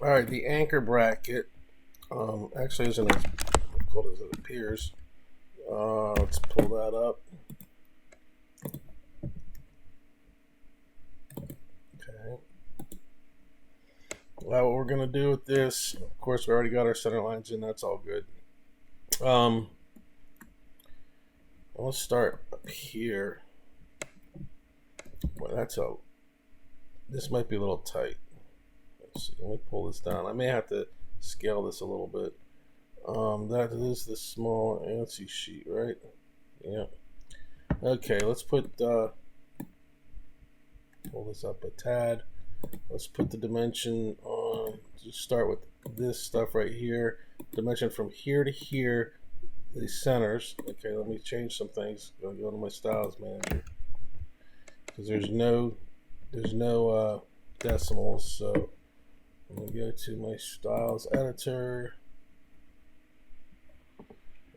All right, the anchor bracket actually isn't as difficult as it appears. Let's pull that up. Okay. Well, what we're gonna do with this, of course, we already got our center lines in. That's all good. Um, let's start up here. Well, this might be a little tight. Let's see. Let me pull this down. I may have to scale this a little bit. That is the small ANSI sheet, right? Yeah. Okay, let's pull this up a tad. Let's put the dimension on. Just start with this stuff right here. Dimension from here to here. These centers. Okay, let me change some things. Go to my styles manager because there's no decimals. So I'm gonna go to my styles editor,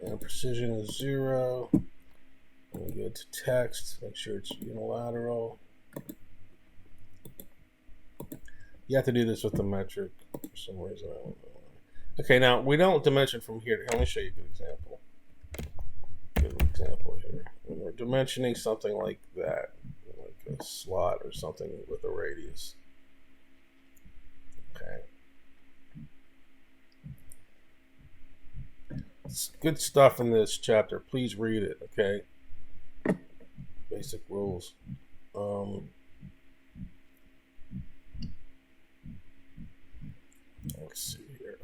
and precision is 0. I'm gonna go to text. Make sure it's unilateral. You have to do this with the metric for some reason. I don't know. Okay, now we don't dimension from here. Let me show you a good example. Here. When we're dimensioning something like that, like a slot or something with a radius. Okay. It's good stuff in this chapter. Please read it, okay? Basic rules. Let's see here.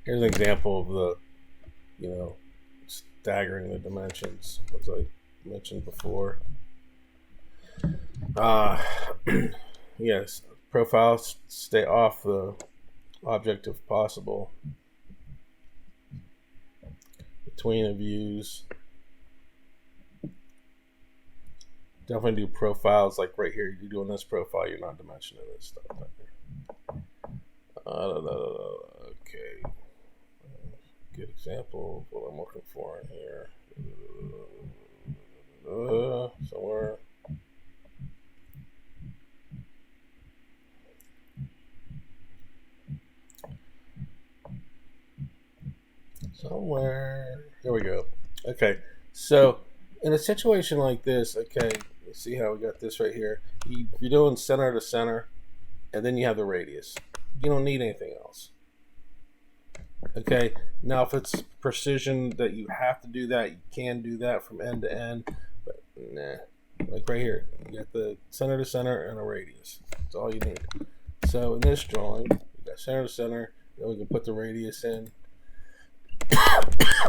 Here's an example of the, staggering the dimensions, as I mentioned before. Yes, profiles stay off the object if possible. Between the views. Definitely do profiles like right here. You're doing this profile, you're not dimensioning this stuff right here. Okay. Good example of what I'm looking for in here. Somewhere. Here we go. Okay. So in a situation like this, okay, let's see how we got this right here. You're doing center to center, and then you have the radius. You don't need anything else. Okay, now if it's precision that you have to do that, you can do that from end to end, but nah. Like right here, you got the center to center and a radius. That's all you need. So in this drawing, we got center to center, then we can put the radius in.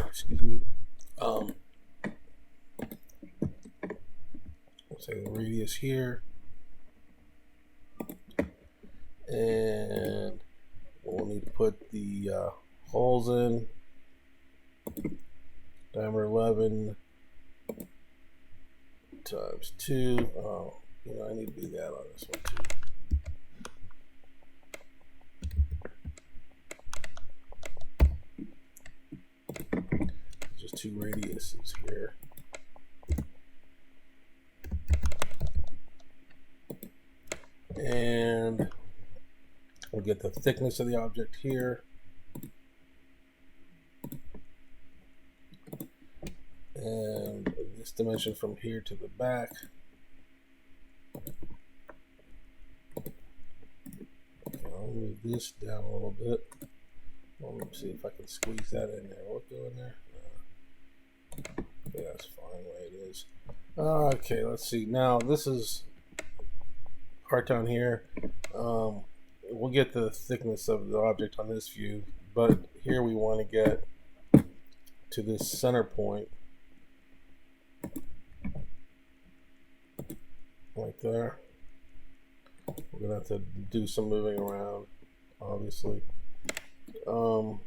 Excuse me. Let's say the radius here. And we'll need to put the holes in. Diameter 11 times 2. Oh, I need to do that on this one too. Just 2 radiuses here. And we'll get the thickness of the object here. And this dimension from here to the back. Okay, I'll move this down a little bit. Let me see if I can squeeze that in there. What go in there? Okay, that's fine the way it is. Okay, let's see. Now this is part down here. We'll get the thickness of the object on this view, but here we want to get to this center point. Right there. We're gonna have to do some moving around, obviously, because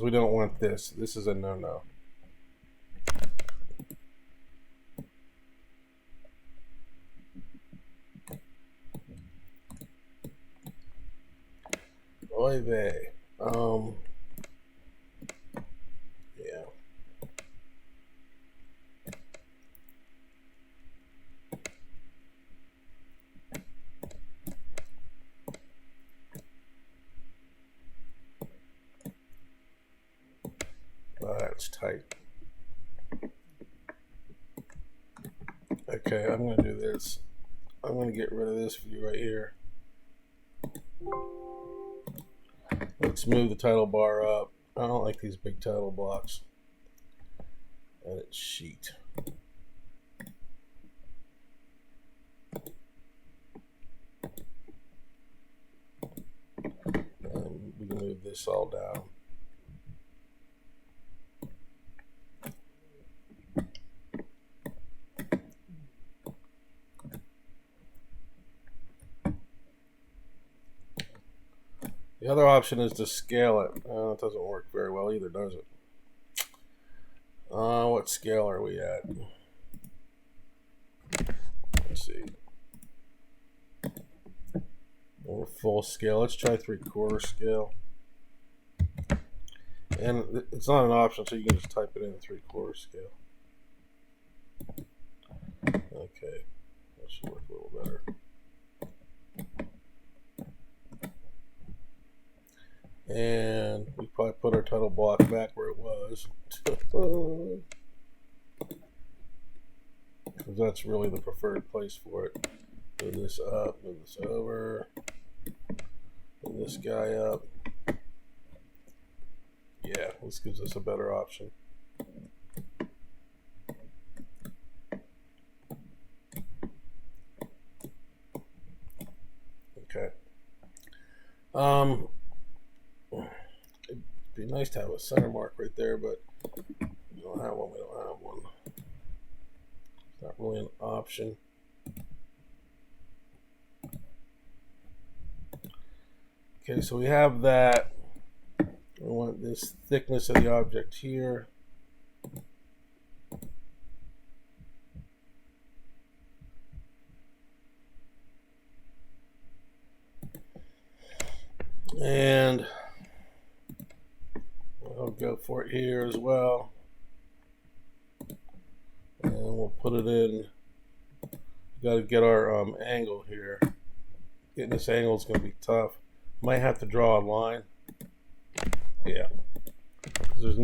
we don't want this. This is a no-no. Oy vey. Yeah. it's tight. Okay, I'm going to do this. I'm going to get rid of this view right here. Let's move the title bar up. I don't like these big title blocks. Edit sheet. And we can move this all down. The other option is to scale it. It doesn't work very well either, does it? What scale are we at? Let's see. We're full scale. Let's try 3/4 scale. And it's not an option, so you can just type it in 3/4 scale. Okay, that should work a little better. And we probably put our title block back where it was. Because that's really the preferred place for it. Move this up, move this over, move this guy up. Yeah, this gives us a better option. Okay. It'd be nice to have a center mark right there, but we don't have one. We don't have one. It's not really an option. Okay, so we have that. We want this thickness of the object here. And I'll go for it here as well. And we'll put it in. Got to get our angle here. Getting this angle is going to be tough. Might have to draw a line. Yeah. There's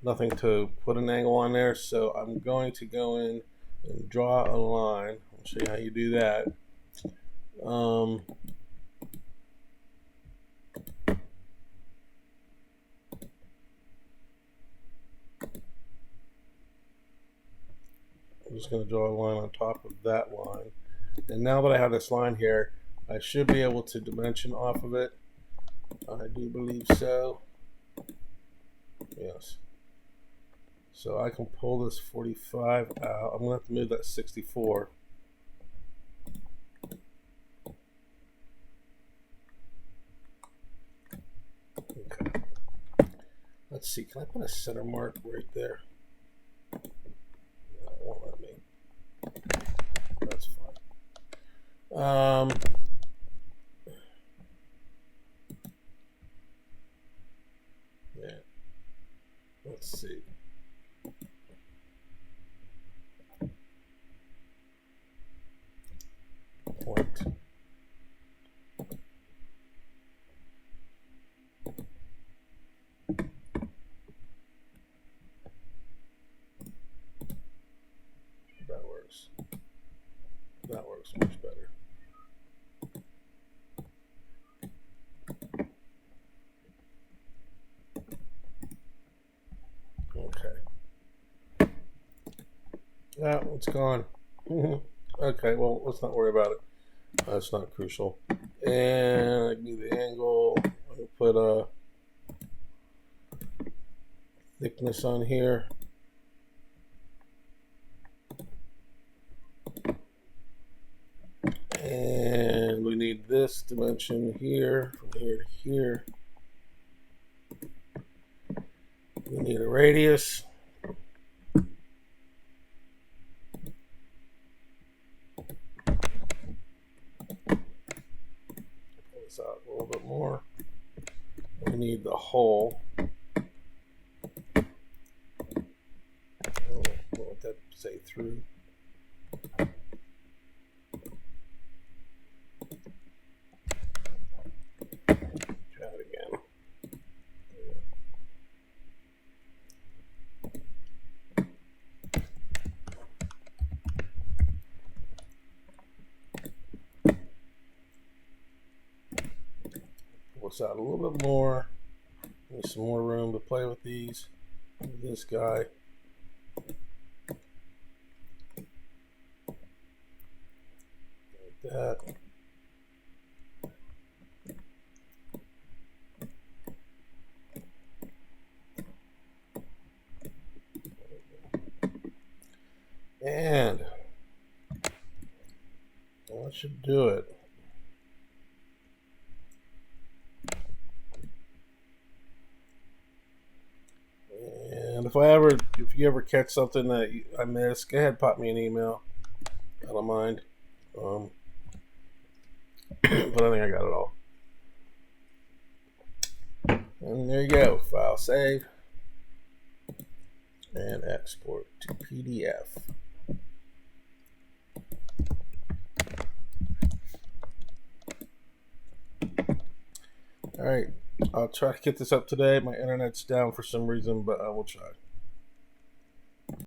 nothing to put an angle on there, so I'm going to go in and draw a line. I'll show you how you do that. I'm just going to draw a line on top of that line. And now that I have this line here, I should be able to dimension off of it. I do believe so. Yes. So I can pull this 45 out. I'm going to have to move that 64. Okay. Let's see. Can I put a center mark right there? No, it won't let me. That's fine. Yeah. Let's see. Point. That works. That works much better. Okay. Yeah, it's gone. Okay, well, let's not worry about it. That's not crucial. And I do the angle. I'll put a thickness on here. And we need this dimension here, from here to here. We need a radius. Out a little bit more. We need the hole. What would that say through? Try it again. this out a little bit more. Need some more room to play with these. This guy. Like that. And that should do it. And if you ever catch something that I missed, go ahead, pop me an email. I don't mind. But I think I got it all. And there you go. File save and export to PDF. All right, I'll try to get this up today. My internet's down for some reason, but I will try.